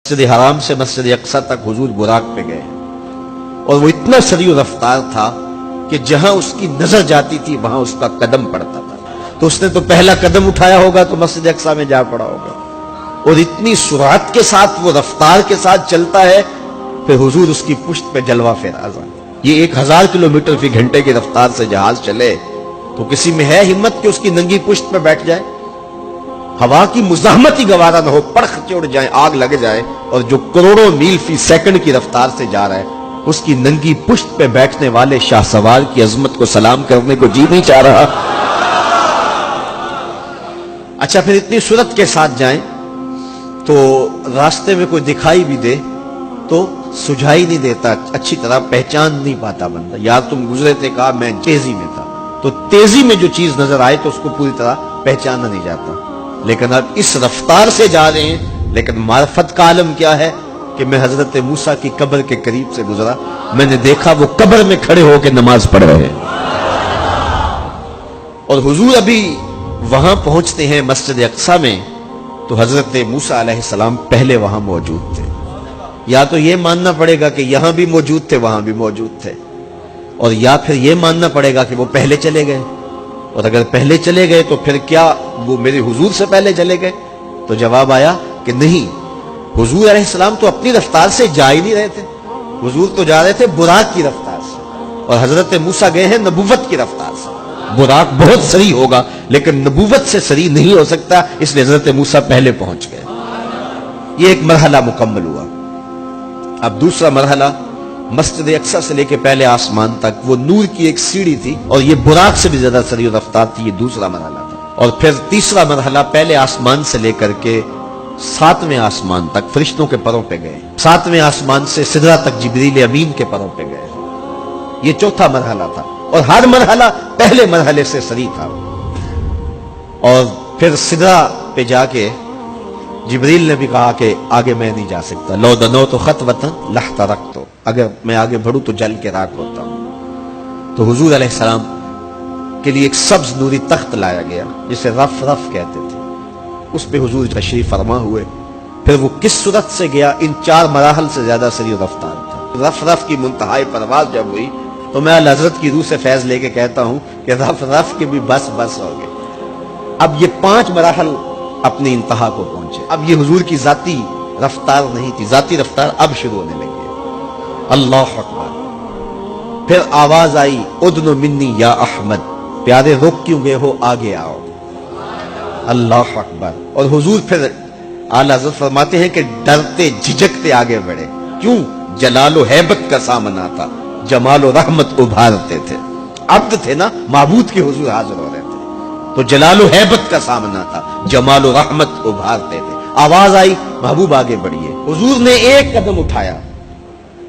مسجد حرام سے مسجد اقصی تک حضور براق پہ گئے اور وہ اتنا سریع رفتار تھا کہ جہاں اس کی نظر جاتی تھی وہاں اس کا قدم پڑتا تھا. تو اس نے تو پہلا قدم اٹھایا ہوگا تو مسجد اقصی میں جا پڑا ہوگا. اور اتنی سرعت کے ساتھ وہ رفتار کے ساتھ چلتا ہے پھر حضور اس کی پشت پہ جلوہ فراز. یہ 1000 کلومیٹر فی گھنٹے کی رفتار سے جہاز چلے تو کسی میں ہے ہمت کہ اس کی ننگی پشت پہ بیٹھ جائے؟ ہوا کی مزاحمت ہی گوارا نہ ہو، پڑخ اڑ جائے، آگ لگ جائے. اور جو کروڑوں میل فی سیکنڈ کی رفتار سے جا رہا ہے اس کی ننگی پشت پہ بیٹھنے والے شاہ سوار کی عظمت کو سلام کرنے کو جی نہیں چاہ رہا. اچھا پھر اتنی سرعت کے ساتھ جائیں تو راستے میں کوئی دکھائی بھی دے تو سجھائی نہیں دیتا، اچھی طرح پہچان نہیں پاتا بندہ. یار تم گزرے تھے، کہا میں تیزی میں تھا. تو تیزی میں جو چیز نظر آئے تو اس کو پوری طرح پہچانا نہیں جاتا. لیکن اب اس رفتار سے جا رہے ہیں. لیکن معرفت کا عالم کیا ہے کہ میں حضرت موسیٰ کی قبر کے قریب سے گزرا، میں نے دیکھا وہ قبر میں کھڑے ہو کے نماز پڑھ رہے ہیں. اور حضور ابھی وہاں پہنچتے ہیں مسجد اقصی میں تو حضرت موسیٰ علیہ السلام پہلے وہاں موجود تھے. یا تو یہ ماننا پڑے گا کہ یہاں بھی موجود تھے وہاں بھی موجود تھے، اور یا پھر یہ ماننا پڑے گا کہ وہ پہلے چلے گئے. اور اگر پہلے چلے گئے تو پھر کیا وہ میرے حضور سے پہلے چلے گئے؟ تو جواب آیا کہ نہیں، حضور علیہ السلام تو اپنی رفتار سے جا ہی نہیں رہے تھے. حضور تو جا رہے تھے براق کی رفتار سے، اور حضرت موسیٰ گئے ہیں نبوت کی رفتار سے. براق بہت سریع ہوگا لیکن نبوت سے سریع نہیں ہو سکتا، اس لیے حضرت موسیٰ پہلے پہنچ گئے. یہ ایک مرحلہ مکمل ہوا. اب دوسرا مرحلہ مسجد اقصی سے لے کے پہلے آسمان تک وہ نور کی ایک سیڑھی تھی اور یہ براق سے بھی زیادہ سریع رفتار تھی. یہ دوسرا مرحلہ تھا. اور پھر تیسرا مرحلہ پہلے آسمان سے لے کر کے 7ویں آسمان تک فرشتوں کے پروں پہ گئے. 7ویں آسمان سے سدرہ تک جبریل امین کے پروں پہ گئے. یہ چوتھا مرحلہ تھا اور ہر مرحلہ پہلے مرحلے سے سریع تھا. اور پھر سدرہ پہ جا کے جبریل نے بھی کہا کہ آگے میں نہیں جا سکتا. لو دنوت خطوۃ لاحترقت، اگر میں آگے بڑھوں تو جل کے راکھ ہوتا ہوں. تو حضور علیہ السلام کے لیے ایک سبز نوری تخت لایا گیا جسے رف رف کہتے تھے. اس پہ حضور تشریف فرما ہوئے. پھر وہ کس صورت سے گیا؟ ان 4 مراحل سے زیادہ سریع رفتار تھا. رف رف کی منتہائی پرواز جب ہوئی تو میں اعلی حضرت کی روح سے فیض لے کے کہتا ہوں کہ رف رف کے بھی بس بس ہو گئے. اب یہ 5 مراحل اپنی انتہا کو پہنچے. اب یہ حضور کی ذاتی رفتار نہیں تھی، ذاتی رفتار اب شروع ہونے لگی. اللہ اکبر. پھر آواز آئی ادنو منی یا احمد، پیارے رک کیوں گئے ہو، آگے آؤ. اللہ اکبر. اور حضور پھر اعلی حضرت فرماتے ہیں کہ ڈرتے جھجکتے آگے بڑھے. کیوں؟ جلال و ہیبت کا سامنا تھا، جمال و رحمت ابھارتے تھے. عبد تھے نا، معبود کے حضور حاضر ہو رہے تھے تو جلال و ہیبت کا سامنا تھا، جمال و رحمت ابھارتے تھے. آواز آئی محبوب آگے بڑھیے. حضور نے ایک قدم اٹھایا.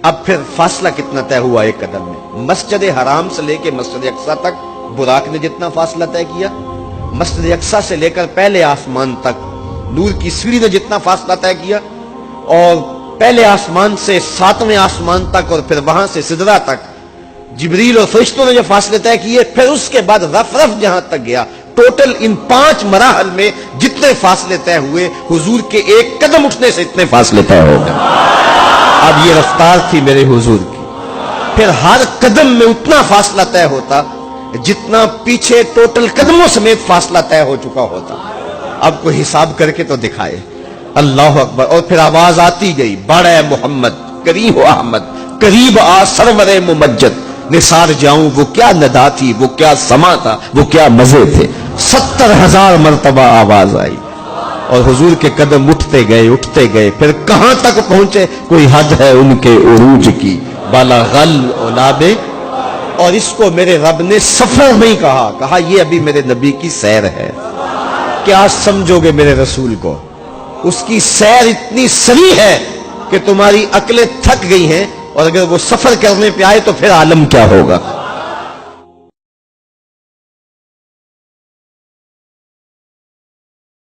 اب پھر فاصلہ کتنا طے ہوا ایک قدم میں؟ مسجد حرام سے لے کے مسجد اقصی تک براق نے جتنا فاصلہ طے کیا، مسجد اقصی سے لے کر پہلے آسمان تک نور کی سیڑھی نے جتنا فاصلہ طے کیا، اور پہلے آسمان سے 7ویں آسمان تک اور پھر وہاں سے سدرہ تک جبریل اور فرشتوں نے جو فاصلے طے کیے، پھر اس کے بعد رف رف جہاں تک گیا. ٹوٹل ان 5 مراحل میں جتنے فاصلے طے ہوئے حضور کے ایک قدم اٹھنے سے اتنے فاصلے طے ہو گئے. اب یہ رفتار تھی میرے حضور کی. پھر ہر قدم میں اتنا فاصلہ طے ہوتا جتنا پیچھے ٹوٹل قدموں سمیت فاصلہ طے ہو چکا ہوتا. اب کوئی حساب کر کے تو دکھائے. اللہ اکبر. اور پھر آواز آتی گئی بڑھ اے محمد، قریب و احمد، قریب آ سرور ممجد. نثار جاؤں وہ کیا ندا تھی، وہ کیا سما تھا، وہ کیا مزے تھے. 70,000 مرتبہ آواز آئی اور حضور کے قدم اٹھتے گئے. پھر کہاں تک پہنچے؟ کوئی حد ہے ان کے عروج کی، بالا غل اولابے. اور اس کو میرے رب نے سفر نہیں کہا یہ ابھی میرے نبی کی سیر ہے. کیا سمجھو گے میرے رسول کو؟ اس کی سیر اتنی سریع ہے کہ تمہاری عقلیں تھک گئی ہیں، اور اگر وہ سفر کرنے پہ آئے تو پھر عالم کیا ہوگا.